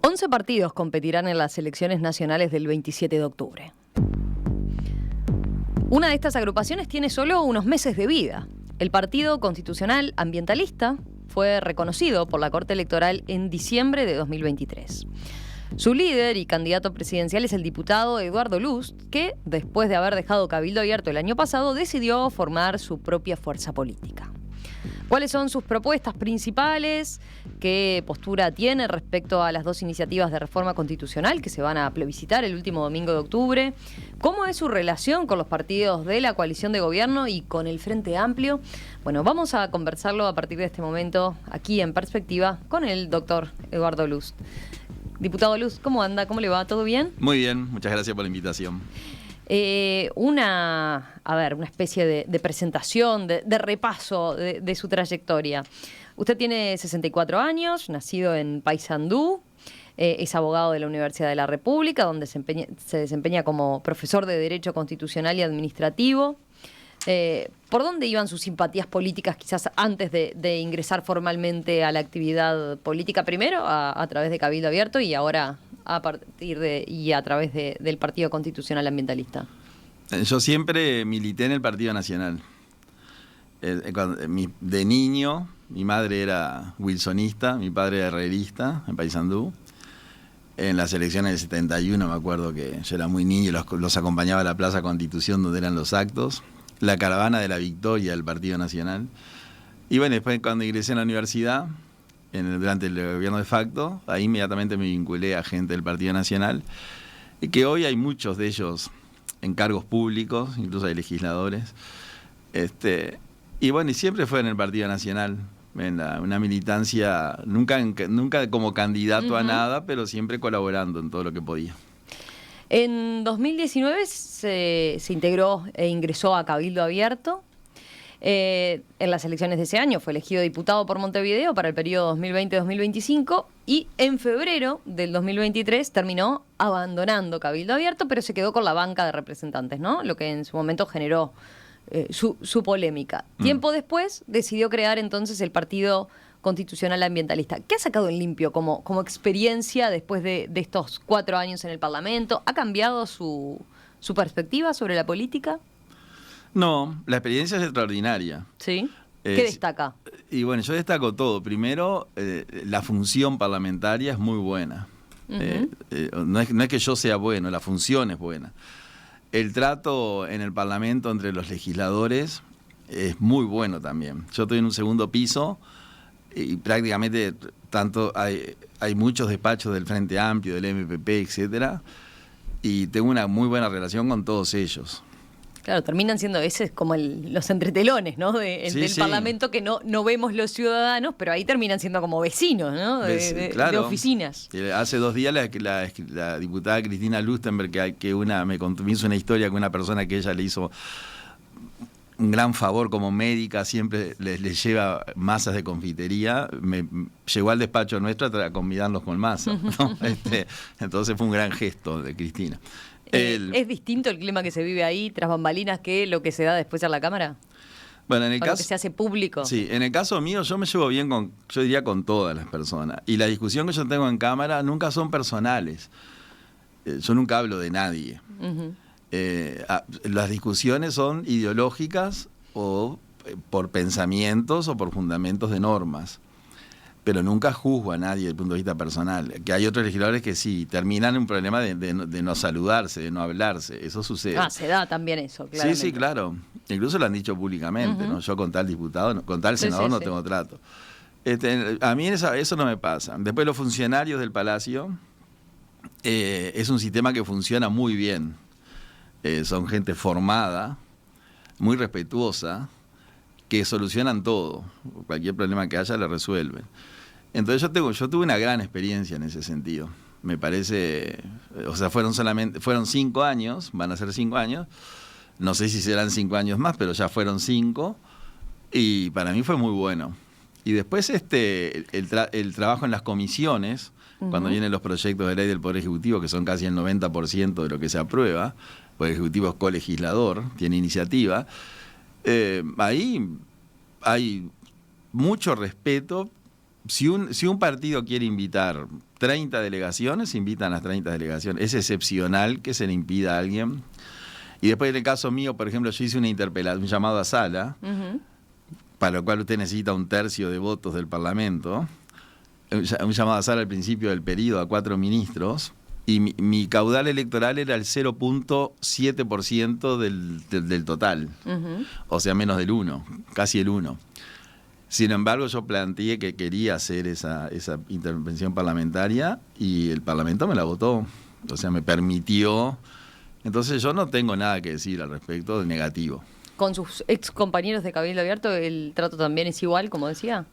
11 partidos competirán en las elecciones nacionales del 27 de octubre. Una de estas agrupaciones tiene solo unos meses de vida. El Partido Constitucional Ambientalista fue reconocido por la Corte Electoral en diciembre de 2023. Su líder y candidato presidencial es el diputado Eduardo Lust, que, después de haber dejado Cabildo Abierto el año pasado, decidió formar su propia fuerza política. ¿Cuáles son sus propuestas principales? ¿Qué postura tiene respecto a las dos iniciativas de reforma constitucional que se van a plebiscitar el último domingo de octubre? ¿Cómo es su relación con los partidos de la coalición de gobierno y con el Frente Amplio? Bueno, vamos a conversarlo a partir de este momento aquí en Perspectiva con el doctor Eduardo Lust. Diputado Lust, ¿cómo anda? ¿Cómo le va? ¿Todo bien? Muy bien, muchas gracias por la invitación. Una especie de presentación, de repaso de su trayectoria. Usted tiene 64 años, nacido en Paysandú, es abogado de la Universidad de la República, donde se desempeña como profesor de Derecho Constitucional y Administrativo. ¿Por dónde iban sus simpatías políticas quizás antes de ingresar formalmente a la actividad política? Primero a través de Cabildo Abierto y ahora a través del Partido Constitucional Ambientalista. Yo siempre milité en el Partido Nacional. De niño, mi madre era wilsonista, mi padre era herrerista en Paysandú. En las elecciones del 71 me acuerdo que yo era muy niño y los acompañaba a la Plaza Constitución donde eran los actos. La caravana de la victoria del Partido Nacional. Y bueno, después cuando ingresé en la universidad, durante el gobierno de facto, ahí inmediatamente me vinculé a gente del Partido Nacional, y que hoy hay muchos de ellos en cargos públicos, incluso hay legisladores. Y bueno, y siempre fue en el Partido Nacional, una militancia, nunca como candidato a nada, pero siempre colaborando en todo lo que podía. En 2019 se integró e ingresó a Cabildo Abierto. En las elecciones de ese año fue elegido diputado por Montevideo para el periodo 2020-2025 y en febrero del 2023 terminó abandonando Cabildo Abierto, pero se quedó con la banca de representantes, ¿no? Lo que en su momento generó su polémica. Tiempo después decidió crear entonces el Partido Constitucional Ambientalista. ¿Qué ha sacado en limpio como experiencia después de estos 4 años en el Parlamento? ¿Ha cambiado su perspectiva sobre la política? No, la experiencia es extraordinaria. ¿Sí? ¿Qué destaca? Y bueno, yo destaco todo. Primero, la función parlamentaria es muy buena. No es que yo sea bueno, la función es buena. El trato en el Parlamento entre los legisladores es muy bueno también. Yo estoy en un segundo piso y prácticamente hay muchos despachos del Frente Amplio, del MPP, etcétera, y tengo una muy buena relación con todos ellos. Claro, terminan siendo ese como los entretelones, ¿no? Del Parlamento que no vemos los ciudadanos, pero ahí terminan siendo como vecinos, ¿no? Claro. De oficinas. Hace 2 días la diputada Cristina Lustenberg, me hizo una historia con una persona que ella le hizo un gran favor como médica, siempre les lleva masas de confitería, llegó al despacho nuestro a convidarlos con masa, ¿no? Entonces fue un gran gesto de Cristina. ¿Es distinto el clima que se vive ahí, tras bambalinas, que lo que se da después a la Cámara? Bueno, en el caso, lo que se hace público. Sí, en el caso mío yo me llevo bien yo diría con todas las personas. Y la discusión que yo tengo en Cámara nunca son personales. Yo nunca hablo de nadie. Las discusiones son ideológicas o por pensamientos o por fundamentos de normas. Pero nunca juzgo a nadie desde el punto de vista personal. Que hay otros legisladores que sí, terminan en un problema de no saludarse, de no hablarse. Eso sucede. Se da también eso, claramente. Sí, claro. Incluso lo han dicho públicamente, ¿no? Yo con tal diputado, con tal senador no tengo trato. A mí eso no me pasa. Después los funcionarios del Palacio, es un sistema que funciona muy bien. Son gente formada, muy respetuosa, que solucionan todo. Cualquier problema que haya le resuelven. Entonces yo tuve una gran experiencia en ese sentido. Me parece, fueron 5 años, van a ser 5 años, no sé si serán 5 años más, pero ya fueron 5, y para mí fue muy bueno. Y después el trabajo en las comisiones, cuando vienen los proyectos de ley del Poder Ejecutivo, que son casi el 90% de lo que se aprueba, el Poder Ejecutivo es colegislador, tiene iniciativa, ahí hay mucho respeto si un partido quiere invitar 30 delegaciones, invitan las 30 delegaciones. Es excepcional que se le impida a alguien. Y después, en el caso mío, por ejemplo, yo hice una interpelación, un llamado a sala, para lo cual usted necesita 1/3 de votos del Parlamento. Un llamado a sala al principio del periodo a 4 ministros. Y mi caudal electoral era el 0.7% del total. O sea, menos del 1, casi el 1. Sin embargo, yo planteé que quería hacer esa intervención parlamentaria y el Parlamento me la votó. O sea, me permitió. Entonces yo no tengo nada que decir al respecto de negativo. ¿Con sus ex compañeros de Cabildo Abierto el trato también es igual, como decía?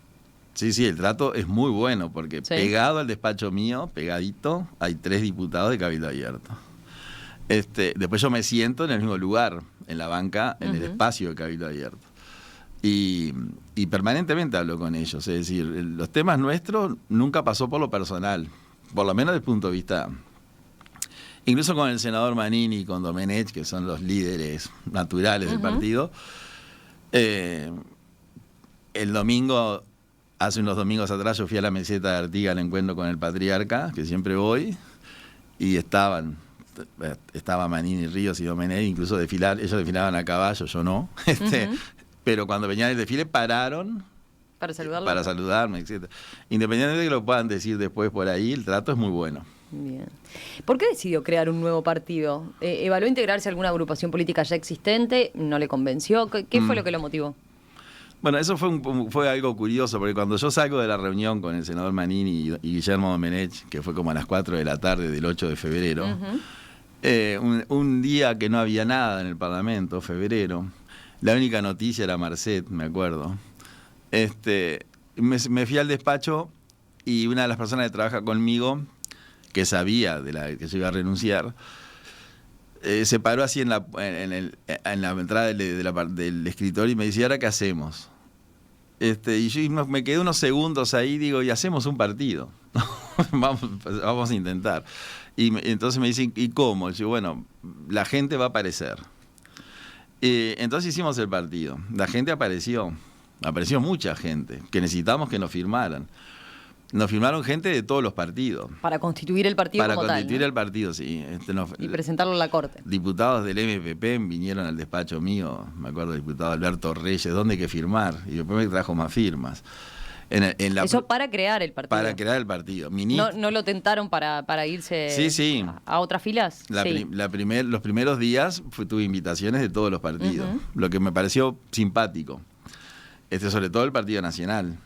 Sí, el trato es muy bueno porque pegado al despacho mío, pegadito, hay 3 diputados de Cabildo Abierto. Después yo me siento en el mismo lugar, en la banca, en el espacio de Cabildo Abierto. Y permanentemente hablo con ellos. Es decir, los temas nuestros nunca pasó por lo personal, por lo menos desde el punto de vista. Incluso con el senador Manini y con Domenech, que son los líderes naturales del partido. El domingo, hace unos domingos atrás, yo fui a la meseta de Artigas al encuentro con el patriarca, que siempre voy, y estaba Manini, Ríos y Domenech, incluso ellos desfilaban a caballo, yo no. Pero cuando venían el desfile pararon para saludarme, etc. Independientemente de que lo puedan decir después por ahí, el trato es muy bueno. Bien. ¿Por qué decidió crear un nuevo partido? ¿Evaluó integrarse a alguna agrupación política ya existente? ¿No le convenció? ¿Qué fue lo que lo motivó? Bueno, eso fue algo curioso, porque cuando yo salgo de la reunión con el senador Manini y Guillermo Domenech, que fue como a las 4 de la tarde del 8 de febrero, un día que no había nada en el Parlamento, febrero, la única noticia era Marcet, me acuerdo. Me fui al despacho y una de las personas que trabaja conmigo, que sabía que yo iba a renunciar, se paró así en la entrada del escritorio y me dice, ¿y ahora qué hacemos? Y yo me quedé unos segundos ahí, digo, y hacemos un partido. vamos a intentar. Y entonces me dicen, ¿y cómo? Yo, bueno, la gente va a aparecer. Entonces hicimos el partido. La gente apareció mucha gente, que necesitamos que nos firmaran. Nos firmaron gente de todos los partidos. Para constituir el partido como tal. Para constituir el partido, sí. Y presentarlo en la Corte. Diputados del MPP vinieron al despacho mío, me acuerdo del diputado Alberto Reyes, ¿dónde hay que firmar? Y después me trajo más firmas. Eso para crear el partido. Para crear el partido. ¿No lo tentaron para irse a otras filas? Los primeros días tuve invitaciones de todos los partidos, lo que me pareció simpático. Sobre todo el Partido Nacional.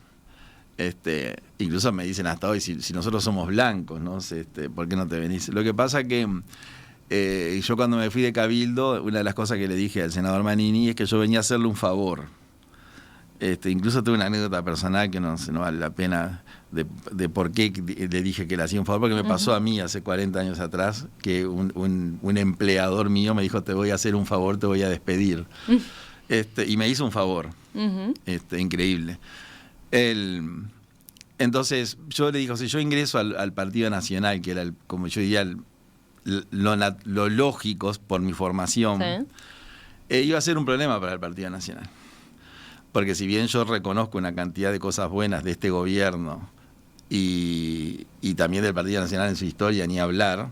Incluso me dicen hasta hoy, si nosotros somos blancos, ¿no? ¿Por qué no te venís? Lo que pasa que yo cuando me fui de Cabildo, una de las cosas que le dije al senador Manini es que yo venía a hacerle un favor. Incluso tuve una anécdota personal que no vale la pena de por qué le dije que le hacía un favor, porque me pasó a mí hace 40 años atrás que un empleador mío me dijo, te voy a hacer un favor, te voy a despedir. Y me hizo un favor. Increíble. Entonces yo le digo, si yo ingreso al Partido Nacional, que era, como yo diría, lo lógico por mi formación, iba a ser un problema para el Partido Nacional. Porque si bien yo reconozco una cantidad de cosas buenas de este gobierno y también del Partido Nacional en su historia, ni hablar,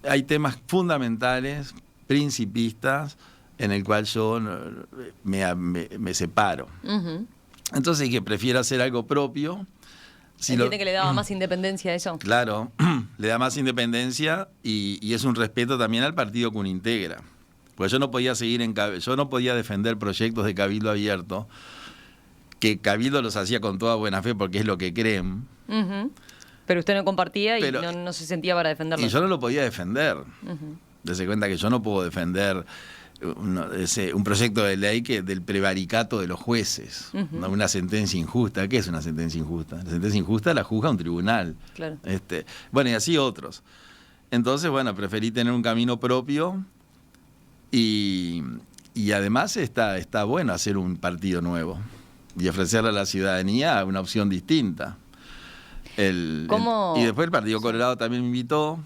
hay temas fundamentales, principistas, en el cual yo me separo. Entonces que prefiero hacer algo propio. ¿Entiende que le daba más independencia a eso? Claro, le da más independencia y es un respeto también al partido que uno integra. Porque yo no podía yo no podía defender proyectos de Cabildo Abierto, que Cabildo los hacía con toda buena fe porque es lo que creen. Pero usted no compartía y no se sentía para defenderlo. Y yo no lo podía defender. Dese cuenta que yo no puedo defender un proyecto de ley del prevaricato de los jueces, una sentencia injusta. ¿Qué es una sentencia injusta? La sentencia injusta la juzga un tribunal. Claro. Bueno, y así otros. Entonces, bueno, preferí tener un camino propio y además está bueno hacer un partido nuevo y ofrecerle a la ciudadanía una opción distinta. Y después el Partido Colorado también me invitó.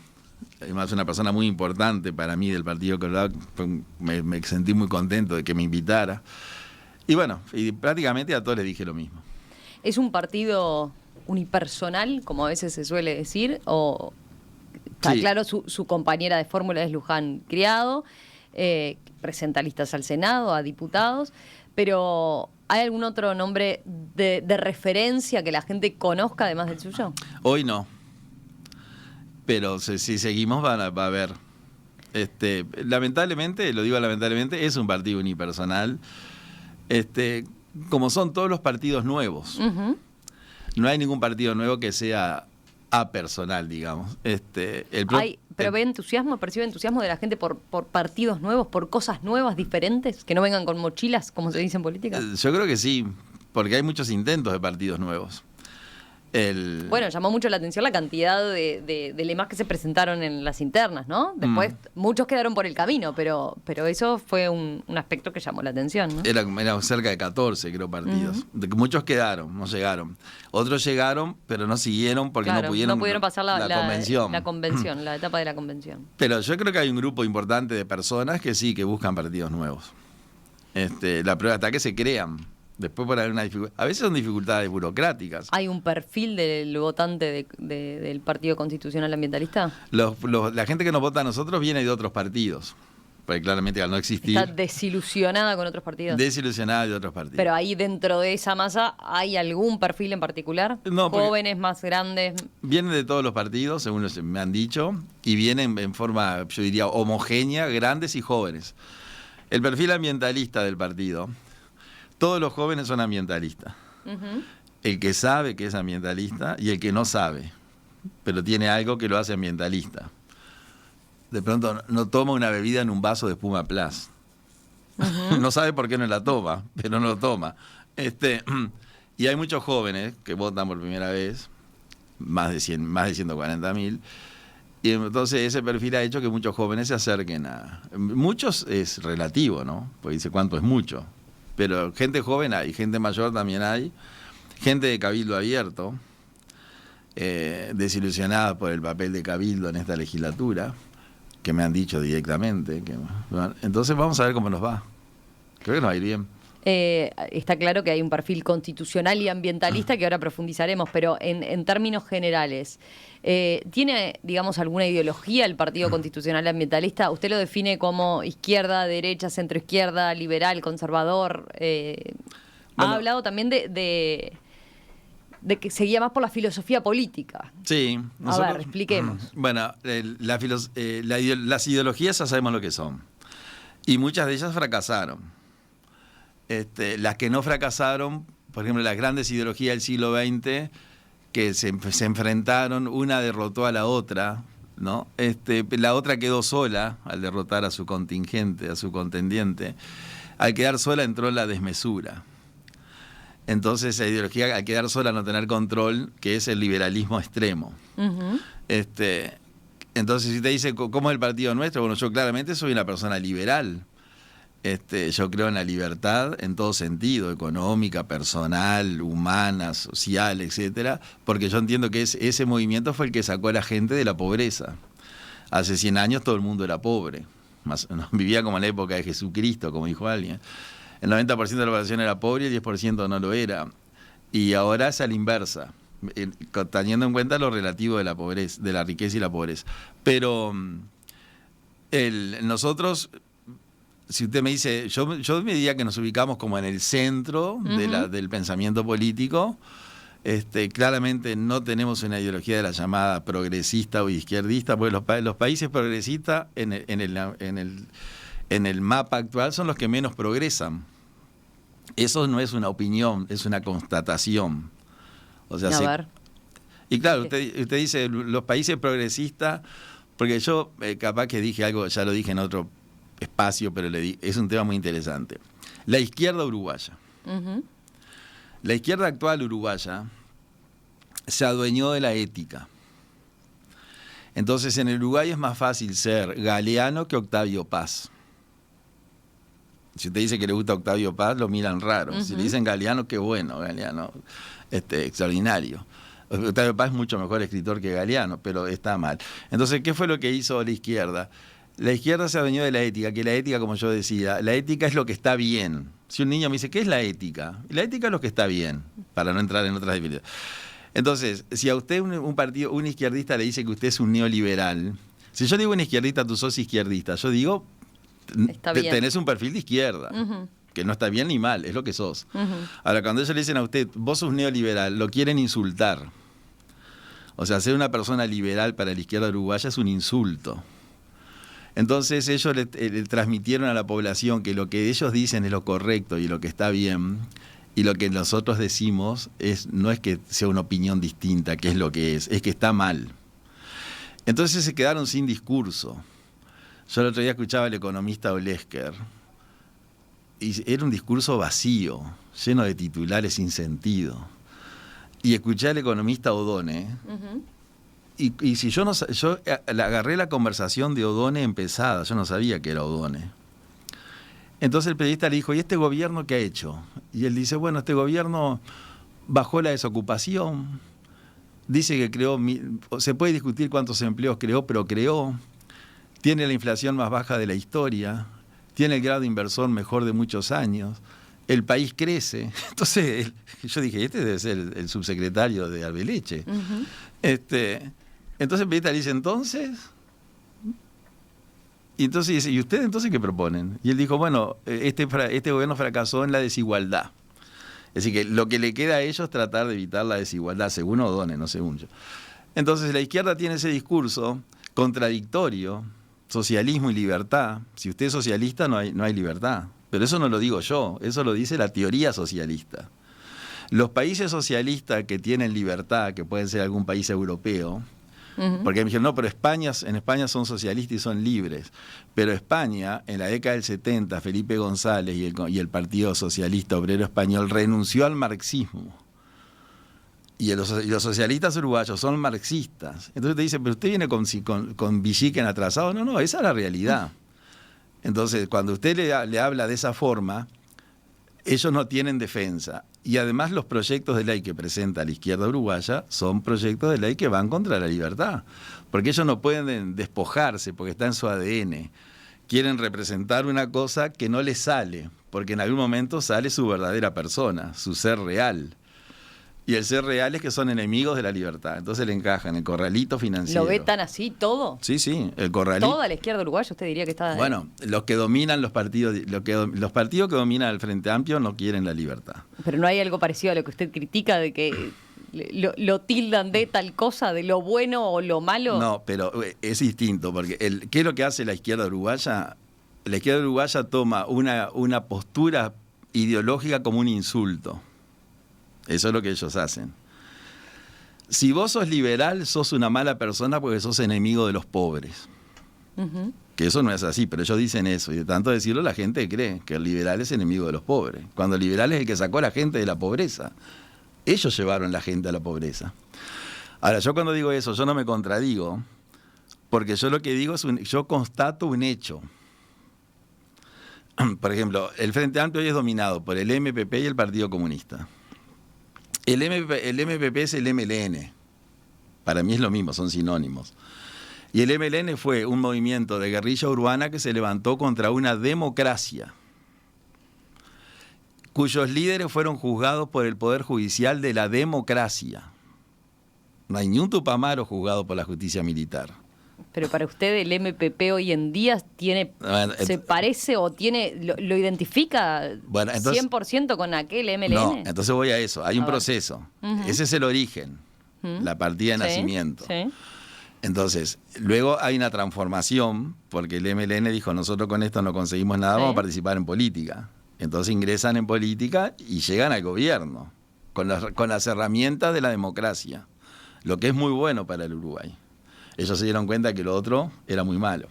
Además, una persona muy importante para mí del Partido Colorado, me sentí muy contento de que me invitara. Y bueno, y prácticamente a todos les dije lo mismo. ¿Es un partido unipersonal, como a veces se suele decir, o está Sí. claro, su compañera de fórmula es Luján Criado, presenta listas al Senado, a diputados, pero ¿hay algún otro nombre de referencia que la gente conozca además del suyo? Hoy no. Pero si seguimos va a haber. Lamentablemente, lo digo lamentablemente, es un partido unipersonal. Como son todos los partidos nuevos. Uh-huh. No hay ningún partido nuevo que sea apersonal, digamos. Pero percibe entusiasmo de la gente por partidos nuevos, por cosas nuevas, diferentes, que no vengan con mochilas, como se dice en política. Yo creo que sí, porque hay muchos intentos de partidos nuevos. Bueno, llamó mucho la atención la cantidad de lemas que se presentaron en las internas, ¿no? Después muchos quedaron por el camino, pero eso fue un aspecto que llamó la atención, ¿no? Era cerca de 14, creo, partidos. Uh-huh. Muchos quedaron, no llegaron. Otros llegaron, pero no siguieron porque claro, no pudieron pasar la convención. La convención, la etapa de la convención. Pero yo creo que hay un grupo importante de personas que sí, que buscan partidos nuevos. La prueba está que se crean. Después por haber una dificultad. A veces son dificultades burocráticas. ¿Hay un perfil del votante del Partido Constitucional Ambientalista? La gente que nos vota a nosotros viene de otros partidos. Porque claramente al no existir... ¿Está desilusionada con otros partidos? Desilusionada de otros partidos. Pero ahí dentro de esa masa, ¿hay algún perfil en particular? No, ¿Jóvenes, más grandes? Vienen de todos los partidos, según me han dicho, y vienen en forma, yo diría, homogénea, grandes y jóvenes. El perfil ambientalista del partido... Todos los jóvenes son ambientalistas. Uh-huh. El que sabe que es ambientalista y el que no sabe, pero tiene algo que lo hace ambientalista. De pronto no toma una bebida en un vaso de espuma Plus. Uh-huh. No sabe por qué no la toma, pero no lo toma. Y hay muchos jóvenes que votan por primera vez, más de 140.000, y entonces ese perfil ha hecho que muchos jóvenes se acerquen a... Muchos es relativo, ¿no? Porque dice cuánto es mucho. Pero gente joven hay, gente mayor también hay, gente de cabildo abierto, desilusionada por el papel de cabildo en esta legislatura, que me han dicho directamente. Entonces vamos a ver cómo nos va. Creo que nos va a ir bien. Está claro que hay un perfil constitucional y ambientalista que ahora profundizaremos, pero en términos generales, ¿tiene, digamos, alguna ideología el Partido Constitucional Ambientalista? ¿Usted lo define como izquierda, derecha, centroizquierda, liberal, conservador? Ha hablado también de que seguía más por la filosofía política. Sí. A ver, expliquemos. Bueno, las ideologías ya sabemos lo que son. Y muchas de ellas fracasaron. Las que no fracasaron, por ejemplo, las grandes ideologías del siglo XX, que se enfrentaron, una derrotó a la otra, ¿no? La otra quedó sola al derrotar a su contingente, a su contendiente. Al quedar sola entró en la desmesura. Entonces, la ideología, al quedar sola, no tener control, que es el liberalismo extremo. Uh-huh. Entonces, si te dice, ¿cómo es el partido nuestro? Bueno, yo claramente soy una persona liberal. Yo creo en la libertad en todo sentido, económica, personal, humana, social, etcétera, porque yo entiendo que ese movimiento fue el que sacó a la gente de la pobreza. Hace 100 años todo el mundo era pobre, vivía como en la época de Jesucristo, como dijo alguien. El 90% de la población era pobre y el 10% no lo era. Y ahora es a la inversa, teniendo en cuenta lo relativo de la pobreza, de la riqueza y la pobreza. Pero nosotros... Si usted me dice, yo me diría que nos ubicamos como en el centro uh-huh. del pensamiento político. Claramente no tenemos una ideología de la llamada progresista o izquierdista, porque los países progresistas en el mapa actual son los que menos progresan. Eso no es una opinión, es una constatación. O sea, y claro, usted dice los países progresistas, porque yo capaz que dije algo, ya lo dije en otro espacio, pero es un tema muy interesante. La izquierda uruguaya. Uh-huh. La izquierda actual uruguaya se adueñó de la ética. Entonces, en el Uruguay es más fácil ser Galeano que Octavio Paz. Si usted dice que le gusta Octavio Paz, lo miran raro. Uh-huh. Si le dicen Galeano, qué bueno, Galeano, extraordinario. Octavio Paz es mucho mejor escritor que Galeano, pero está mal. Entonces, ¿qué fue lo que hizo la izquierda? La izquierda se adueñó de la ética, que la ética, como yo decía, la ética es lo que está bien. Si un niño me dice, ¿qué es la ética? La ética es lo que está bien, para no entrar en otras debilidades. Entonces, si a usted un izquierdista le dice que usted es un neoliberal, si yo digo un izquierdista, tú sos izquierdista, yo digo, tenés un perfil de izquierda, que no está bien ni mal, es lo que sos. Ahora, cuando ellos le dicen a usted, vos sos neoliberal, lo quieren insultar. O sea, ser una persona liberal para la izquierda uruguaya es un insulto. Entonces ellos le transmitieron a la población que lo que ellos dicen es lo correcto y lo que está bien, y lo que nosotros decimos no es que sea una opinión distinta, que es lo que es que está mal. Entonces se quedaron sin discurso. Yo el otro día escuchaba al economista Olesker, y era un discurso vacío, lleno de titulares sin sentido. Y escuché al economista Odone, y si yo agarré la conversación de Odone empezada, yo no sabía que era Odone. Entonces el periodista le dijo, ¿y este gobierno qué ha hecho? Y él dice, bueno, este gobierno bajó la desocupación, dice que creó, se puede discutir cuántos empleos creó, pero creó, tiene la inflación más baja de la historia, tiene el grado de inversor mejor de muchos años, el país crece. Entonces yo dije, este debe ser el subsecretario de Arbeleche. Entonces el periodista le dice, entonces... Y entonces dice, ¿y ustedes entonces qué proponen? Y él dijo, bueno, este gobierno fracasó en la desigualdad. Es decir, que lo que le queda a ellos es tratar de evitar la desigualdad, según Odone, no según yo. Entonces la izquierda tiene ese discurso contradictorio, socialismo y libertad. Si usted es socialista no hay libertad. Pero eso no lo digo yo, eso lo dice la teoría socialista. Los países socialistas que tienen libertad, que pueden ser algún país europeo, porque me dijeron, no, pero en España son socialistas y son libres. Pero España, en la década del 70, Felipe González y el Partido Socialista Obrero Español renunció al marxismo. Y los socialistas uruguayos son marxistas. Entonces te dicen, pero usted viene con Villiquen atrasado. No, esa es la realidad. Entonces, cuando usted le habla de esa forma, ellos no tienen defensa. Y además los proyectos de ley que presenta la izquierda uruguaya son proyectos de ley que van contra la libertad. Porque ellos no pueden despojarse, porque está en su ADN. Quieren representar una cosa que no les sale, porque en algún momento sale su verdadera persona, su ser real. Y el ser real es que son enemigos de la libertad. Entonces le encajan el corralito financiero. ¿Lo ve tan así todo? Sí, el corralito. ¿Toda la izquierda uruguaya usted diría que está...? Bueno, los que dominan los partidos, los partidos que dominan el Frente Amplio no quieren la libertad. Pero no hay algo parecido a lo que usted critica de que lo tildan de tal cosa, de lo bueno o lo malo. No, pero es distinto, porque ¿qué es lo que hace la izquierda uruguaya? La izquierda uruguaya toma una postura ideológica como un insulto. Eso es lo que ellos hacen. Si vos sos liberal, sos una mala persona porque sos enemigo de los pobres. Que eso no es así, pero ellos dicen eso. Y de tanto decirlo, la gente cree que el liberal es enemigo de los pobres. Cuando el liberal es el que sacó a la gente de la pobreza. Ellos llevaron la gente a la pobreza. Ahora, yo cuando digo eso, yo no me contradigo, porque yo lo que digo es yo constato un hecho. Por ejemplo, el Frente Amplio hoy es dominado por el MPP y el Partido Comunista. El MPP es el MLN. Para mí es lo mismo, son sinónimos. Y el MLN fue un movimiento de guerrilla urbana que se levantó contra una democracia, cuyos líderes fueron juzgados por el Poder Judicial de la democracia. No hay ni un Tupamaro juzgado por la justicia militar. Pero para usted el MPP hoy en día se parece o lo identifica 100% con aquel MLN. No, entonces voy a eso. Hay un proceso. Ese es el origen, la partida de nacimiento. Sí. Entonces, luego hay una transformación, porque el MLN dijo, nosotros con esto no conseguimos nada, vamos a participar en política. Entonces ingresan en política y llegan al gobierno, con las herramientas de la democracia, lo que es muy bueno para el Uruguay. Ellos se dieron cuenta que lo otro era muy malo.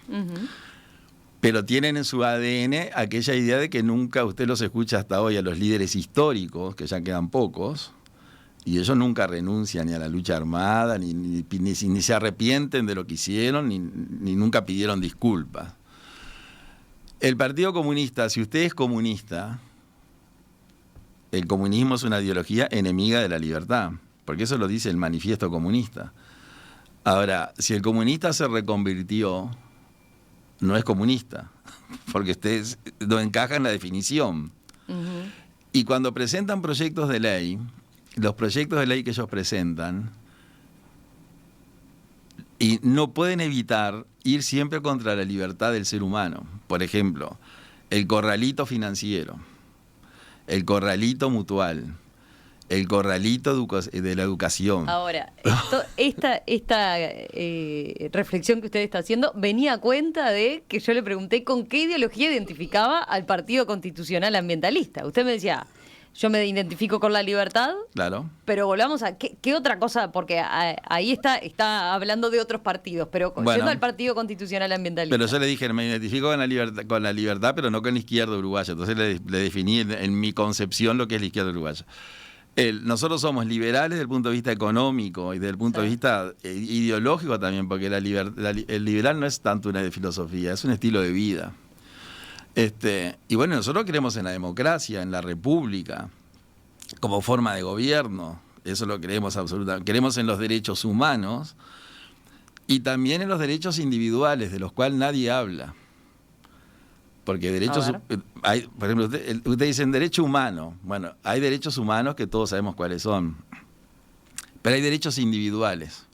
Pero tienen en su ADN aquella idea de que nunca usted los escucha hasta hoy a los líderes históricos, que ya quedan pocos, y ellos nunca renuncian ni a la lucha armada, ni se arrepienten de lo que hicieron, ni nunca pidieron disculpas. El Partido Comunista, si usted es comunista, el comunismo es una ideología enemiga de la libertad, porque eso lo dice el manifiesto comunista. Ahora, si el comunista se reconvirtió, no es comunista, porque usted no encaja en la definición. Y cuando presentan proyectos de ley, los proyectos de ley que ellos presentan y no pueden evitar ir siempre contra la libertad del ser humano. Por ejemplo, el corralito financiero, el corralito mutual, el corralito de la educación. Ahora, esta reflexión que usted está haciendo venía a cuenta de que yo le pregunté con qué ideología identificaba al Partido Constitucional Ambientalista. Usted me decía, yo me identifico con la libertad. Claro. Pero volvamos a, ¿qué otra cosa? Porque ahí está hablando de otros partidos, pero yendo al Partido Constitucional Ambientalista. Pero yo le dije, me identifico con la libertad, pero no con la izquierda uruguaya. Entonces le definí en mi concepción lo que es la izquierda uruguaya. Nosotros somos liberales desde el punto de vista económico y desde el punto de vista ideológico también, porque el liberal no es tanto una filosofía, es un estilo de vida. Y bueno, nosotros creemos en la democracia, en la república, como forma de gobierno. Eso lo creemos absolutamente. Creemos en los derechos humanos y también en los derechos individuales, de los cuales nadie habla. Porque derechos, por ejemplo, usted dice en derecho humano. Bueno, hay derechos humanos que todos sabemos cuáles son. Pero hay derechos individuales,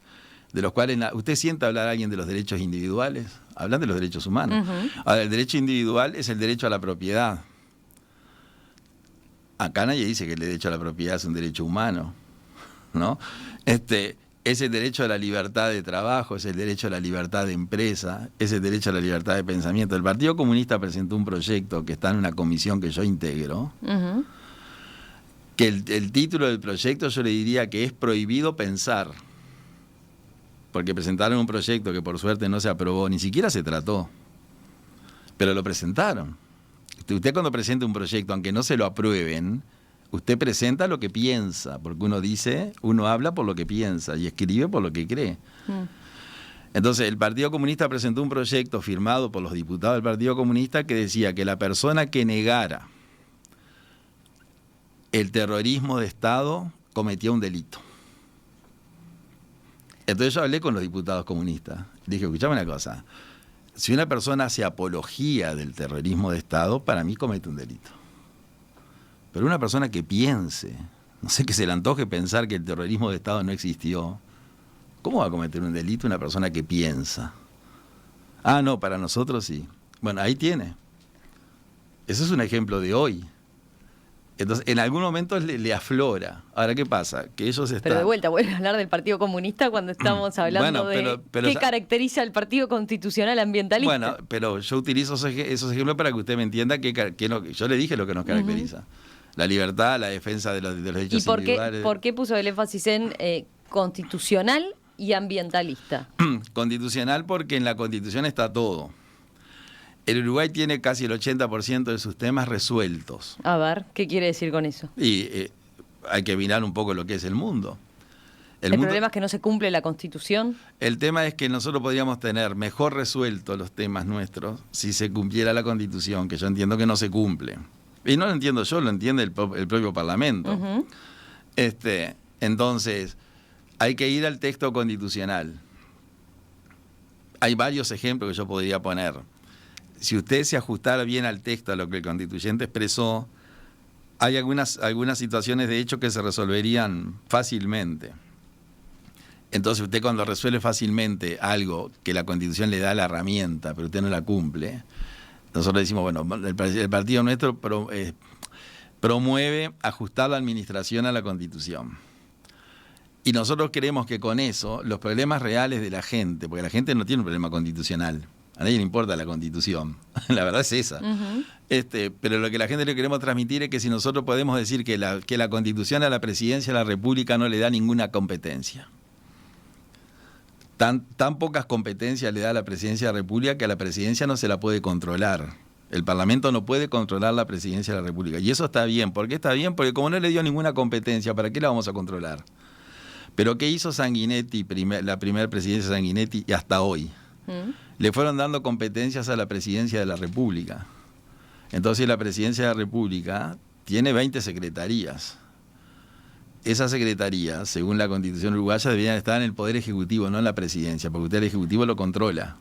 de los cuales usted siente hablar a alguien de los derechos individuales. Hablan de los derechos humanos. Ahora, el derecho individual es el derecho a la propiedad. Acá nadie dice que el derecho a la propiedad es un derecho humano, ¿no? Es el derecho a la libertad de trabajo, es el derecho a la libertad de empresa, es el derecho a la libertad de pensamiento. El Partido Comunista presentó un proyecto que está en una comisión que yo integro, que el título del proyecto yo le diría que es prohibido pensar, porque presentaron un proyecto que por suerte no se aprobó, ni siquiera se trató, pero lo presentaron. Usted cuando presenta un proyecto, aunque no se lo aprueben, usted presenta lo que piensa, porque uno habla por lo que piensa y escribe por lo que cree. Entonces, el Partido Comunista presentó un proyecto firmado por los diputados del Partido Comunista que decía que la persona que negara el terrorismo de Estado cometía un delito. Entonces yo hablé con los diputados comunistas. Dije, escuchame una cosa, si una persona hace apología del terrorismo de Estado, para mí comete un delito. Pero una persona que piense, no sé, que se le antoje pensar que el terrorismo de Estado no existió, ¿cómo va a cometer un delito una persona que piensa? Ah, no, para nosotros sí. Bueno, ahí tiene. Eso es un ejemplo de hoy. Entonces, en algún momento le aflora. Ahora, ¿qué pasa? Que ellos están... Pero de vuelta, vuelve a hablar del Partido Comunista cuando estamos hablando pero qué caracteriza al Partido Constitucional Ambientalista. Bueno, pero yo utilizo esos ejemplos para que usted me entienda yo le dije lo que nos caracteriza. La libertad, la defensa de los derechos individuales. ¿Y por qué puso el énfasis en constitucional y ambientalista? Constitucional porque en la Constitución está todo. El Uruguay tiene casi el 80% de sus temas resueltos. A ver, ¿qué quiere decir con eso? Y hay que mirar un poco lo que es el mundo. ¿El problema es que no se cumple la Constitución? El tema es que nosotros podríamos tener mejor resueltos los temas nuestros si se cumpliera la Constitución, que yo entiendo que no se cumple. Y no lo entiendo yo, lo entiende el propio Parlamento. Entonces, hay que ir al texto constitucional. Hay varios ejemplos que yo podría poner. Si usted se ajustara bien al texto, a lo que el constituyente expresó, hay algunas situaciones de hecho que se resolverían fácilmente. Entonces usted cuando resuelve fácilmente algo que la Constitución le da la herramienta, pero usted no la cumple, nosotros decimos, bueno, el partido nuestro promueve ajustar la administración a la Constitución. Y nosotros creemos que con eso los problemas reales de la gente, porque la gente no tiene un problema constitucional, a nadie le importa la Constitución, la verdad es esa. Pero lo que la gente le queremos transmitir es que si nosotros podemos decir que la Constitución a la Presidencia de la República no le da ninguna competencia. Tan pocas competencias le da a la Presidencia de la República que a la Presidencia no se la puede controlar. El Parlamento no puede controlar la Presidencia de la República. Y eso está bien. ¿Por qué está bien? Porque como no le dio ninguna competencia, ¿para qué la vamos a controlar? Pero ¿qué hizo Sanguinetti, la primera presidencia de Sanguinetti, y hasta hoy? Le fueron dando competencias a la Presidencia de la República. Entonces la Presidencia de la República tiene 20 secretarías. Esas secretarías, según la Constitución uruguaya, deberían estar en el Poder Ejecutivo, no en la Presidencia, porque usted el Ejecutivo lo controla.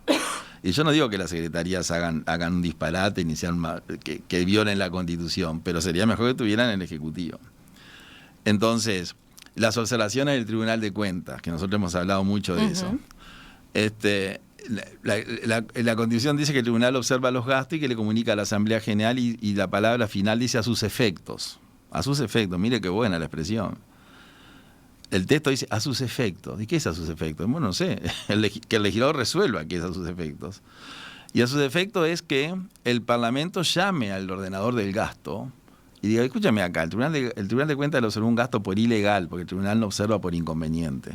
Y yo no digo que las secretarías hagan un disparate ni sean que violen la Constitución, pero sería mejor que estuvieran en el Ejecutivo. Entonces, Las observaciones del Tribunal de Cuentas, que nosotros hemos hablado mucho de eso. La Constitución dice que el tribunal observa los gastos y que le comunica a la Asamblea General y la palabra final dice a sus efectos. A sus efectos, mire qué buena la expresión. El texto dice a sus efectos. ¿Y qué es a sus efectos? Bueno, no sé, que el legislador resuelva qué es a sus efectos. Y a sus efectos es que el Parlamento llame al ordenador del gasto y diga, escúchame acá, el Tribunal de Cuentas le observó un gasto por ilegal, porque el tribunal no observa por inconveniente.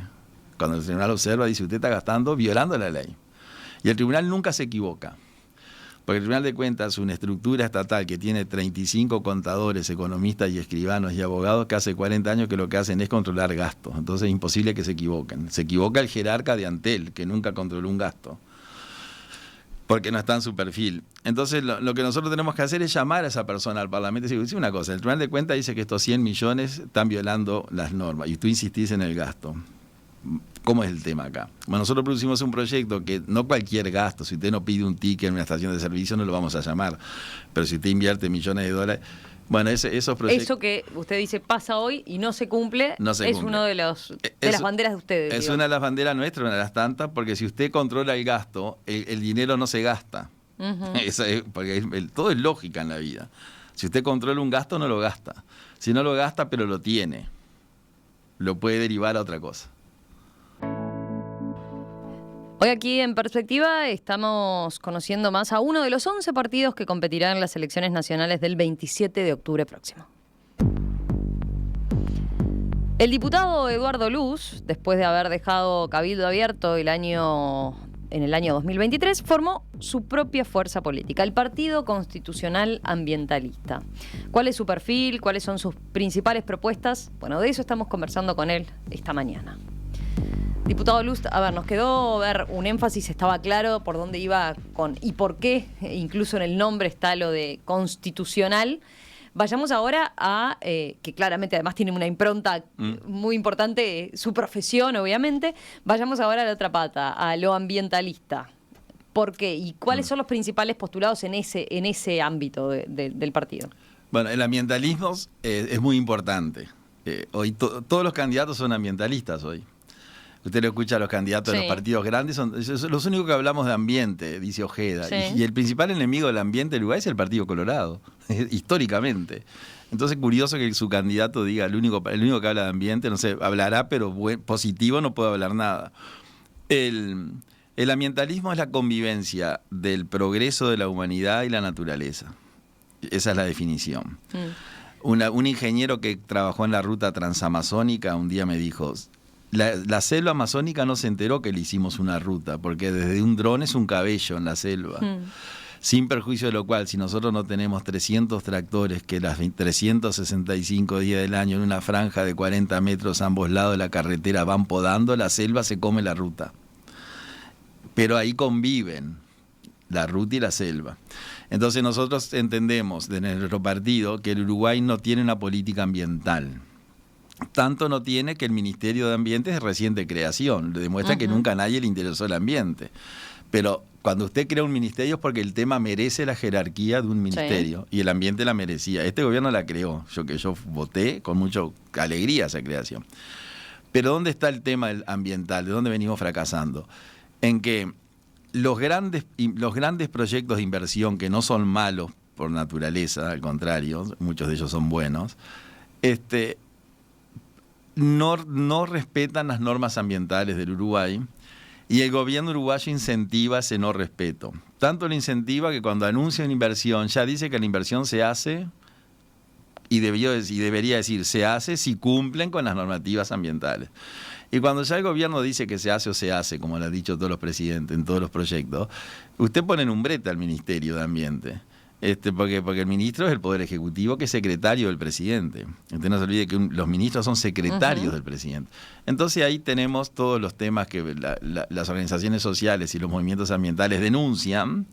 Cuando el tribunal observa, dice, usted está gastando violando la ley. Y el tribunal nunca se equivoca. Porque el Tribunal de Cuentas es una estructura estatal que tiene 35 contadores, economistas y escribanos y abogados que hace 40 años que lo que hacen es controlar gastos. Entonces es imposible que se equivoquen. Se equivoca el jerarca de Antel, que nunca controló un gasto, porque no está en su perfil. Entonces lo que nosotros tenemos que hacer es llamar a esa persona al Parlamento y decir una cosa, el Tribunal de Cuentas dice que estos 100 millones están violando las normas y tú insistís en el gasto. ¿Cómo es el tema acá? Bueno, nosotros producimos un proyecto que no cualquier gasto, si usted no pide un ticket en una estación de servicio no lo vamos a llamar, pero si usted invierte millones de dólares, bueno, esos proyectos... Eso que usted dice pasa hoy y no se cumple, es uno de las banderas de ustedes. Es una de las banderas nuestras, una de las tantas, porque si usted controla el gasto, el dinero no se gasta. Porque todo es lógica en la vida. Si usted controla un gasto, no lo gasta. Si no lo gasta, pero lo tiene, lo puede derivar a otra cosa. Hoy aquí en Perspectiva estamos conociendo más a uno de los 11 partidos que competirán en las elecciones nacionales del 27 de octubre próximo. El diputado Eduardo Luz, después de haber dejado Cabildo Abierto en el año 2023, formó su propia fuerza política, el Partido Constitucional Ambientalista. ¿Cuál es su perfil? ¿Cuáles son sus principales propuestas? Bueno, de eso estamos conversando con él esta mañana. Diputado Luz, a ver, nos quedó ver un énfasis, estaba claro por dónde iba y por qué, incluso en el nombre está lo de constitucional. Vayamos ahora a, que claramente además tiene una impronta muy importante, su profesión obviamente, vayamos ahora a la otra pata, a lo ambientalista. ¿Por qué? ¿Y cuáles son los principales postulados en ese ámbito del partido? Bueno, el ambientalismo es muy importante. Hoy todos los candidatos son ambientalistas hoy. Usted lo escucha a los candidatos de los partidos grandes, son los únicos que hablamos de ambiente, dice Ojeda. Sí. Y el principal enemigo del ambiente del Uruguay es el Partido Colorado, históricamente. Entonces, curioso que su candidato diga, el único que habla de ambiente, no sé, hablará, pero positivo no puede hablar nada. El ambientalismo es la convivencia del progreso de la humanidad y la naturaleza. Esa es la definición. Un ingeniero que trabajó en la ruta transamazónica un día me dijo... La selva amazónica no se enteró que le hicimos una ruta, porque desde un dron es un cabello en la selva. Sin perjuicio de lo cual, si nosotros no tenemos 300 tractores que las 365 días del año en una franja de 40 metros a ambos lados de la carretera van podando, la selva se come la ruta. Pero ahí conviven la ruta y la selva. Entonces nosotros entendemos de nuestro partido que el Uruguay no tiene una política ambiental. Tanto no tiene que el Ministerio de Ambiente es de reciente creación, demuestra que nunca a nadie le interesó el ambiente. Pero cuando usted crea un ministerio es porque el tema merece la jerarquía de un ministerio, y el ambiente la merecía. Este gobierno la creó, yo voté con mucha alegría esa creación. Pero ¿dónde está el tema ambiental? ¿De dónde venimos fracasando? En que los grandes proyectos de inversión, que no son malos por naturaleza, al contrario, muchos de ellos son buenos, no respetan las normas ambientales del Uruguay, y el gobierno uruguayo incentiva ese no respeto. Tanto lo incentiva que cuando anuncia una inversión ya dice que la inversión se hace y debería decir se hace si cumplen con las normativas ambientales. Y cuando ya el gobierno dice que se hace o se hace, como lo han dicho todos los presidentes en todos los proyectos, usted pone en un brete al Ministerio de Ambiente. Porque el ministro es el Poder Ejecutivo, que es secretario del presidente. Usted no se olvide que los ministros son secretarios del presidente. Entonces ahí tenemos todos los temas que las organizaciones sociales y los movimientos ambientales denuncian.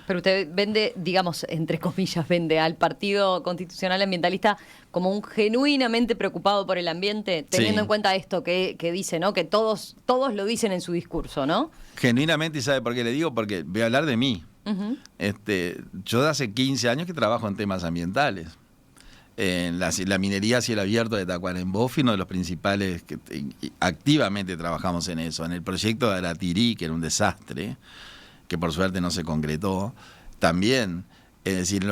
Pero usted vende, digamos, entre comillas, vende al Partido Constitucional Ambientalista como un genuinamente preocupado por el ambiente, teniendo en cuenta esto que dice, ¿no? Que todos lo dicen en su discurso, ¿no? Genuinamente, ¿y sabe por qué le digo? Porque voy a hablar de mí. Yo de hace 15 años que trabajo en temas ambientales. en la minería a cielo abierto de Tacuarembó fue uno de los principales que activamente trabajamos en eso. En el proyecto de Aratirí, que era un desastre, que por suerte no se concretó, también, es decir, en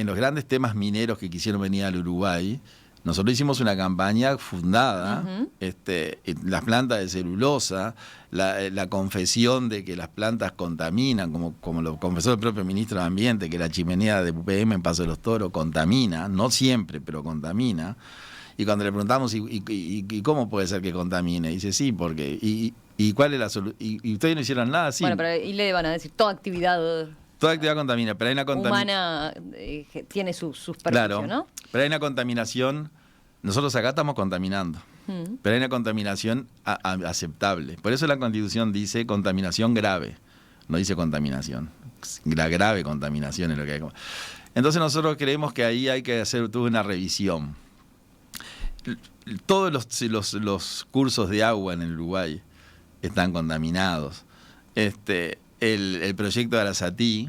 los grandes temas mineros que quisieron venir al Uruguay, nosotros hicimos una campaña fundada, en las plantas de celulosa, la confesión de que las plantas contaminan, como lo confesó el propio ministro de Ambiente, que la chimenea de UPM en Paso de los Toros contamina, no siempre, pero contamina. Y cuando le preguntamos, ¿y cómo puede ser que contamine? Dice, sí, porque... ¿Y cuál es la solución? ¿Y ustedes no hicieron nada? Sí. Bueno, pero y le van a decir, toda actividad contamina, pero hay una humana tiene sus perjuicios, ¿no? Pero hay una contaminación, nosotros acá estamos contaminando, pero hay una contaminación aceptable. Por eso la Constitución dice contaminación grave, no dice contaminación. La grave contaminación es lo que hay. Entonces nosotros creemos que ahí hay que hacer toda una revisión. Todos los cursos de agua en el Uruguay están contaminados. El proyecto de Arasatí,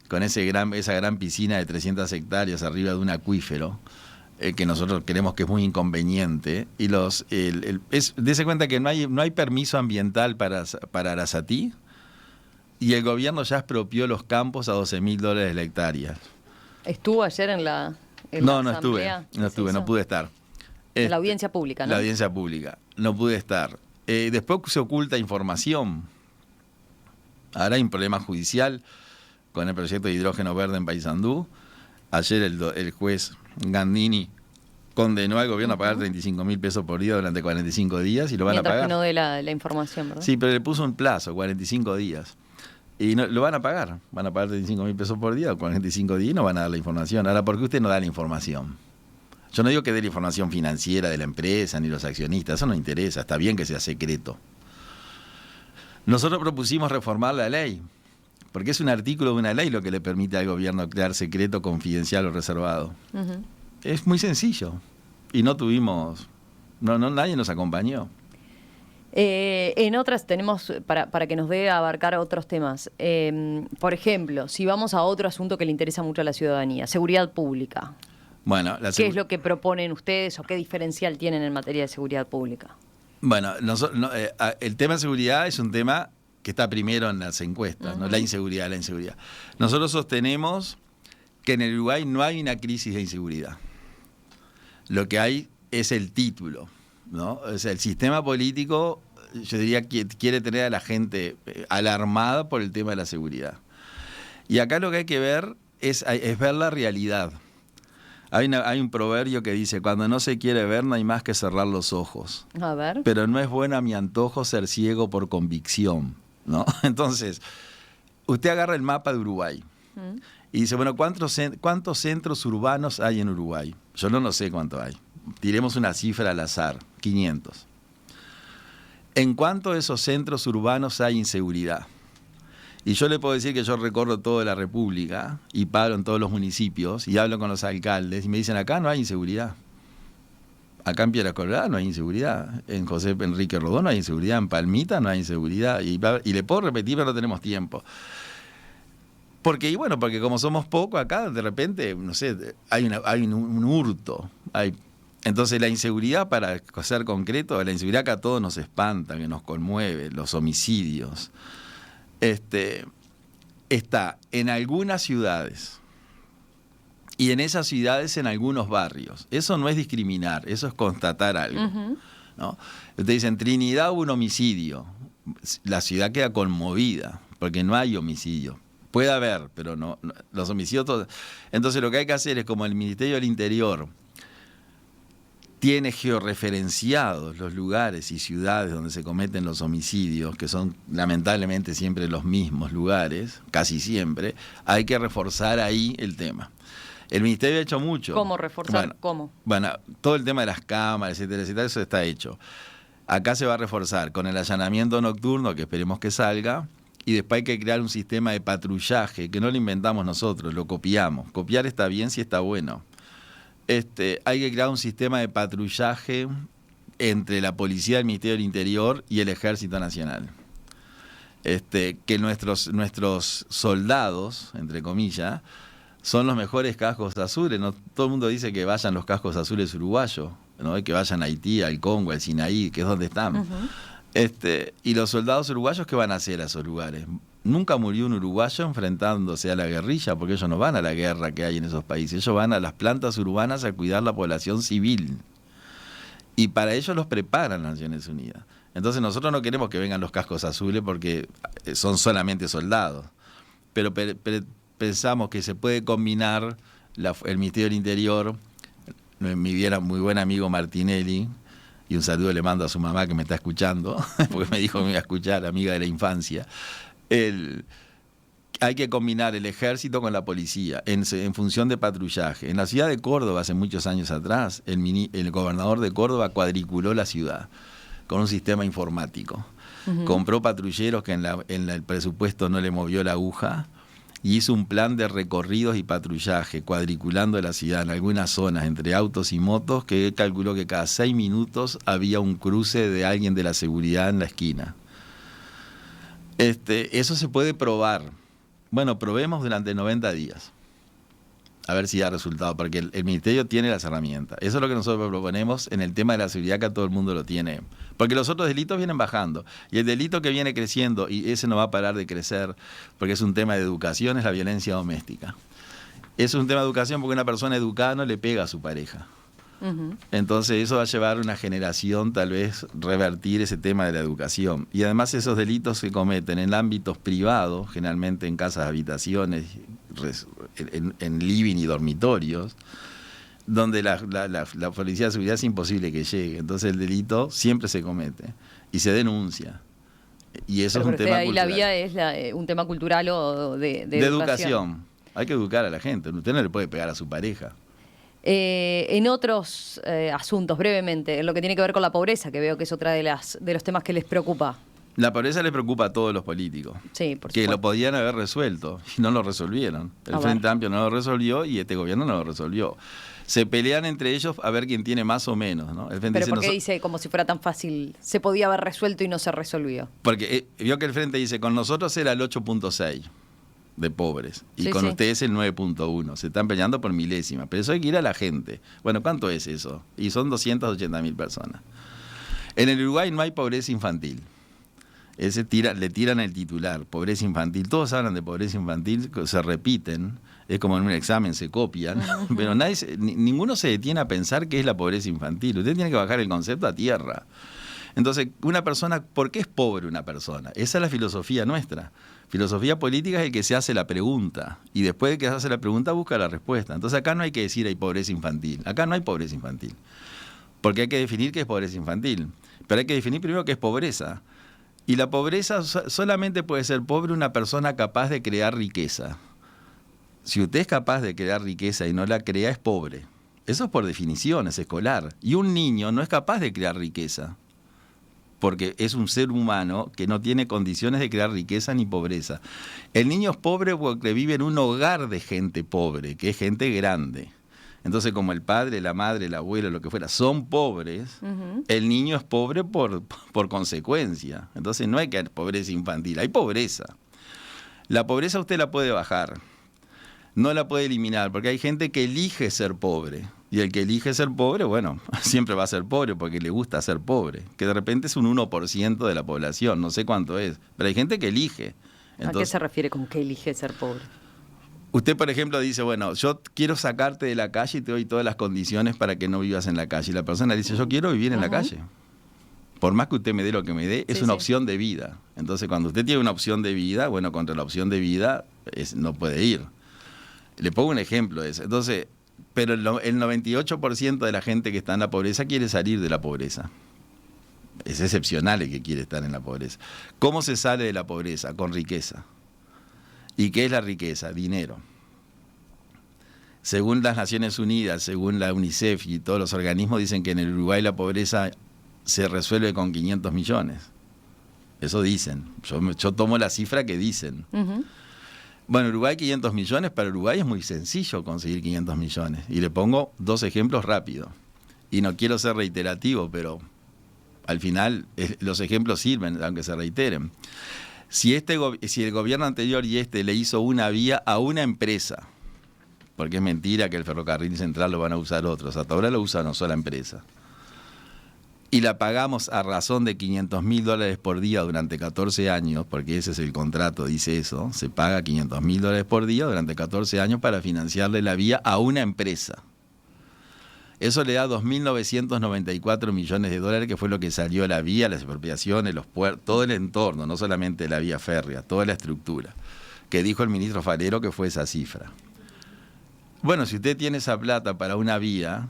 con esa gran piscina de 300 hectáreas arriba de un acuífero, que nosotros creemos que es muy inconveniente, y dése cuenta que no hay permiso ambiental para Arasatí, y el gobierno ya expropió los campos a $12.000 la hectárea. ¿Estuvo ayer en la No estuve, no pude estar. En la audiencia pública, ¿no? La audiencia pública, no pude estar. Después se oculta información. Ahora hay un problema judicial con el proyecto de hidrógeno verde en Paysandú. Ayer el juez Gandini condenó al gobierno a pagar 35.000 pesos por día durante 45 días y lo van a pagar. Mientras que no dé la información, ¿verdad? Sí, pero le puso un plazo, 45 días. Y lo van a pagar 35.000 pesos por día, 45 días y no van a dar la información. Ahora, ¿por qué usted no da la información? Yo no digo que dé la información financiera de la empresa ni los accionistas, eso no interesa, está bien que sea secreto. Nosotros propusimos reformar la ley, porque es un artículo de una ley lo que le permite al gobierno crear secreto, confidencial o reservado. Es muy sencillo. Y no tuvimos, nadie nos acompañó. En otras tenemos, para que nos dé a abarcar otros temas, por ejemplo, si vamos a otro asunto que le interesa mucho a la ciudadanía, seguridad pública. Bueno, ¿Qué es lo que proponen ustedes o qué diferencial tienen en materia de seguridad pública? Bueno, el tema de seguridad es un tema que está primero en las encuestas, ¿no? La inseguridad. Nosotros sostenemos que en el Uruguay no hay una crisis de inseguridad. Lo que hay es el título, ¿no? O sea, el sistema político, yo diría que quiere tener a la gente alarmada por el tema de la seguridad. Y acá lo que hay que ver es ver la realidad. Hay un proverbio que dice, cuando no se quiere ver no hay más que cerrar los ojos. A ver. Pero no es bueno a mi antojo ser ciego por convicción, ¿no? Entonces, usted agarra el mapa de Uruguay y dice, bueno, ¿cuántos centros urbanos hay en Uruguay? Yo no sé cuánto hay. Tiremos una cifra al azar, 500. ¿En cuántos de esos centros urbanos hay inseguridad? Y yo le puedo decir que yo recorro toda la República y paro en todos los municipios y hablo con los alcaldes y me dicen, acá no hay inseguridad. Acá en Piedras Coloradas no hay inseguridad. En José Enrique Rodó no hay inseguridad. En Palmita no hay inseguridad. Y le puedo repetir, pero no tenemos tiempo. Porque como somos pocos acá, de repente, no sé, hay un hurto. Entonces la inseguridad, para ser concreto, la inseguridad que a todos nos espanta, que nos conmueve, los homicidios, está en algunas ciudades y en esas ciudades en algunos barrios. Eso no es discriminar, eso es constatar algo, ¿no? Ustedes dicen, Trinidad hubo un homicidio, la ciudad queda conmovida porque no hay homicidio. Puede haber, pero no los homicidios todos. Entonces lo que hay que hacer es, como el Ministerio del Interior tiene georreferenciados los lugares y ciudades donde se cometen los homicidios, que son lamentablemente siempre los mismos lugares, casi siempre, hay que reforzar ahí el tema. El Ministerio ha hecho mucho. ¿Cómo reforzar? ¿Cómo? Bueno, todo el tema de las cámaras, etcétera, eso está hecho. Acá se va a reforzar con el allanamiento nocturno, que esperemos que salga, y después hay que crear un sistema de patrullaje, que no lo inventamos nosotros, lo copiamos. Copiar está bien si está bueno. Hay que crear un sistema de patrullaje entre la policía del Ministerio del Interior y el Ejército Nacional. Que nuestros soldados, entre comillas, son los mejores cascos azules. ¿No? Todo el mundo dice que vayan los cascos azules uruguayos, ¿no? Que vayan a Haití, al Congo, al Sinaí, que es donde están. Y los soldados uruguayos, ¿qué van a hacer a esos lugares? Nunca murió un uruguayo enfrentándose a la guerrilla, porque ellos no van a la guerra que hay en esos países. Ellos van a las plantas urbanas a cuidar la población civil. Y para ello los preparan las Naciones Unidas. Entonces nosotros no queremos que vengan los cascos azules porque son solamente soldados. Pero pensamos que se puede combinar el Ministerio del Interior, mi muy buen amigo Martinelli, y un saludo le mando a su mamá que me está escuchando, porque me dijo que me iba a escuchar, amiga de la infancia. Hay que combinar el ejército con la policía en función de patrullaje. En la ciudad de Córdoba, hace muchos años atrás, el gobernador de Córdoba cuadriculó la ciudad con un sistema informático. Compró patrulleros que en el presupuesto no le movió la aguja y hizo un plan de recorridos y patrullaje, cuadriculando la ciudad en algunas zonas entre autos y motos, que calculó que cada 6 minutos había un cruce de alguien de la seguridad en la esquina. Eso se puede probar. Bueno, probemos durante 90 días. A ver si da resultado, porque el Ministerio tiene las herramientas. Eso es lo que nosotros proponemos en el tema de la seguridad, que todo el mundo lo tiene. Porque los otros delitos vienen bajando. Y el delito que viene creciendo, y ese no va a parar de crecer, porque es un tema de educación, es la violencia doméstica. Es un tema de educación porque una persona educada no le pega a su pareja. Entonces eso va a llevar una generación, tal vez, revertir ese tema de la educación. Y además esos delitos se cometen en ámbitos privados, generalmente en casas, habitaciones, en living y dormitorios, donde la policía de seguridad es imposible que llegue. Entonces el delito siempre se comete y se denuncia. Y eso es un tema ahí cultural. La vía es un tema cultural o de educación. Hay que educar a la gente. Usted no le puede pegar a su pareja. En otros asuntos, brevemente, en lo que tiene que ver con la pobreza, que veo que es otra de los temas que les preocupa. La pobreza les preocupa a todos los políticos. Sí, por que supuesto. Lo podían haber resuelto y no lo resolvieron. El Frente Amplio no lo resolvió y este gobierno no lo resolvió. Se pelean entre ellos a ver quién tiene más o menos, ¿no? El Frente Pero ¿por qué dice como si fuera tan fácil? Se podía haber resuelto y no se resolvió. Porque vio que el Frente dice, con nosotros era el 8.6 de pobres y con ustedes el 9.1. Se están peleando por milésimas. Pero eso hay que ir a la gente. Bueno, ¿cuánto es eso? Y son 280.000 personas. En el Uruguay no hay pobreza infantil. Le tiran el titular, pobreza infantil. Todos hablan de pobreza infantil, se repiten, es como en un examen, se copian, pero ninguno se detiene a pensar qué es la pobreza infantil. Usted tiene que bajar el concepto a tierra. Entonces, una persona, ¿por qué es pobre una persona? Esa es la filosofía nuestra. Filosofía política es el que se hace la pregunta y después de que se hace la pregunta busca la respuesta. Entonces acá no hay que decir hay pobreza infantil. Acá no hay pobreza infantil. Porque hay que definir qué es pobreza infantil. Pero hay que definir primero qué es pobreza. Y la pobreza solamente puede ser pobre una persona capaz de crear riqueza. Si usted es capaz de crear riqueza y no la crea, es pobre. Eso es por definición, es escolar. Y un niño no es capaz de crear riqueza, porque es un ser humano que no tiene condiciones de crear riqueza ni pobreza. El niño es pobre porque vive en un hogar de gente pobre, que es gente grande. Entonces, como el padre, la madre, el abuelo, lo que fuera, son pobres, el niño es pobre por consecuencia. Entonces no hay que haber pobreza infantil, hay pobreza. La pobreza usted la puede bajar, no la puede eliminar, porque hay gente que elige ser pobre. Y el que elige ser pobre, bueno, siempre va a ser pobre porque le gusta ser pobre. Que de repente es un 1% de la población, no sé cuánto es, pero hay gente que elige. Entonces, ¿a qué se refiere con que elige ser pobre? Usted, por ejemplo, dice, bueno, yo quiero sacarte de la calle y te doy todas las condiciones para que no vivas en la calle. Y la persona dice, yo quiero vivir en la calle. Por más que usted me dé lo que me dé, es una opción de vida. Entonces, cuando usted tiene una opción de vida, bueno, contra la opción de vida no puede ir. Le pongo un ejemplo de eso. Entonces, pero el 98% de la gente que está en la pobreza quiere salir de la pobreza. Es excepcional el que quiere estar en la pobreza. ¿Cómo se sale de la pobreza? Con riqueza. ¿Y qué es la riqueza? Dinero. Según las Naciones Unidas, según la UNICEF y todos los organismos, dicen que en el Uruguay la pobreza se resuelve con 500 millones. Eso dicen. Yo tomo la cifra que dicen. Bueno, Uruguay 500 millones, para Uruguay es muy sencillo conseguir 500 millones. Y le pongo 2 ejemplos rápidos. Y no quiero ser reiterativo, pero al final los ejemplos sirven, aunque se reiteren. Si el gobierno anterior y le hizo una vía a una empresa porque es mentira que el ferrocarril central lo van a usar otros. Hasta ahora lo usa una sola empresa. Y la pagamos a razón de $500.000 por día durante 14 años, porque ese es el contrato, dice eso, se paga $500.000 por día durante 14 años para financiarle la vía a una empresa. Eso le da 2.994 millones de dólares, que fue lo que salió la vía, las expropiaciones, los puertos, todo el entorno, no solamente la vía férrea, toda la estructura, que dijo el ministro Falero que fue esa cifra. Bueno, si usted tiene esa plata para una vía,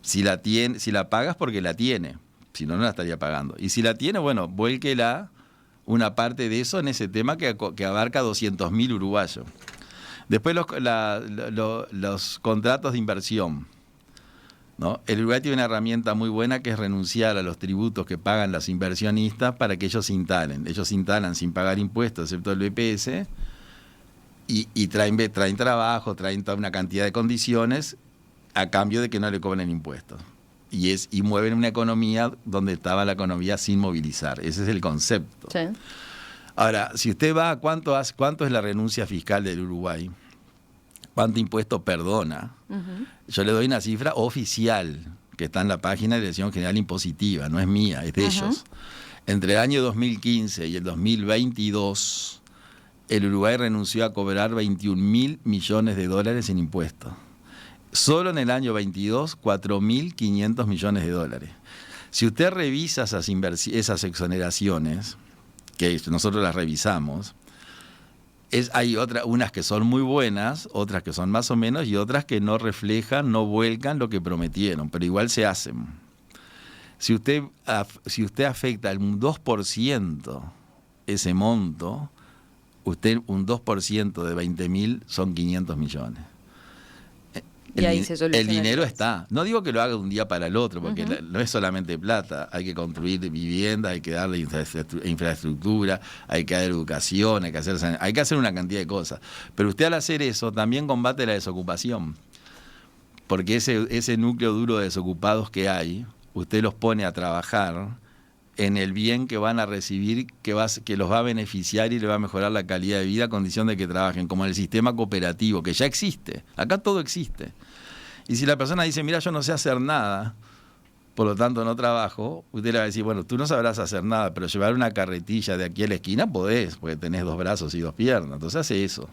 si la pagas porque la tiene, si no, no la estaría pagando. Y si la tiene, bueno, vuélquela una parte de eso en ese tema que abarca 200.000 uruguayos. Después los contratos de inversión, ¿no? El Uruguay tiene una herramienta muy buena, que es renunciar a los tributos que pagan los inversionistas para que ellos se instalen. Ellos se instalan sin pagar impuestos, excepto el BPS, y traen trabajo, traen toda una cantidad de condiciones a cambio de que no le cobren impuestos. Y mueven una economía donde estaba la economía sin movilizar. Ese es el concepto. Sí. Ahora, si usted va a cuánto es la renuncia fiscal del Uruguay, cuánto impuesto perdona, yo le doy una cifra oficial que está en la página de la Dirección General Impositiva, no es mía, es de ellos. Entre el año 2015 y el 2022, el Uruguay renunció a cobrar 21.000 millones de dólares en impuestos. Solo en el año 22, 4.500 millones de dólares. Si usted revisa esas exoneraciones, que nosotros las revisamos, hay unas que son muy buenas, otras que son más o menos, y otras que no reflejan, no vuelcan lo que prometieron, pero igual se hacen. Si usted afecta un 2% ese monto, un 2% de 20.000 son 500 millones. El dinero está. No digo que lo haga de un día para el otro, porque no es solamente plata. Hay que construir viviendas, hay que darle infraestructura, hay que dar educación, hay que hacer una cantidad de cosas. Pero usted, al hacer eso, también combate la desocupación. Porque ese núcleo duro de desocupados que hay, usted los pone a trabajar en el bien que van a recibir, que los va a beneficiar y le va a mejorar la calidad de vida a condición de que trabajen, como en el sistema cooperativo, que ya existe. Acá todo existe. Y si la persona dice, mira, yo no sé hacer nada, por lo tanto no trabajo, usted le va a decir, bueno, tú no sabrás hacer nada, pero llevar una carretilla de aquí a la esquina podés, porque tenés 2 brazos y 2 piernas. Entonces hace eso.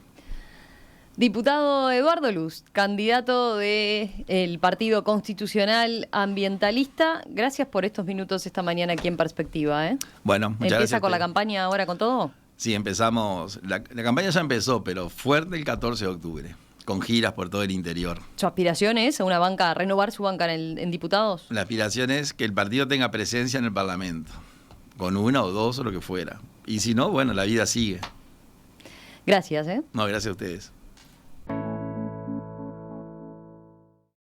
Diputado Eduardo Luz, candidato del Partido Constitucional Ambientalista, gracias por estos minutos esta mañana aquí en Perspectiva. Bueno, muchas gracias. ¿Empieza con la campaña ahora con todo? Sí, empezamos. La campaña ya empezó, pero fuerte el 14 de octubre, con giras por todo el interior. ¿Su aspiración es a renovar su banca en diputados? La aspiración es que el partido tenga presencia en el Parlamento, con 1 o 2 o lo que fuera. Y si no, bueno, la vida sigue. Gracias. No, gracias a ustedes.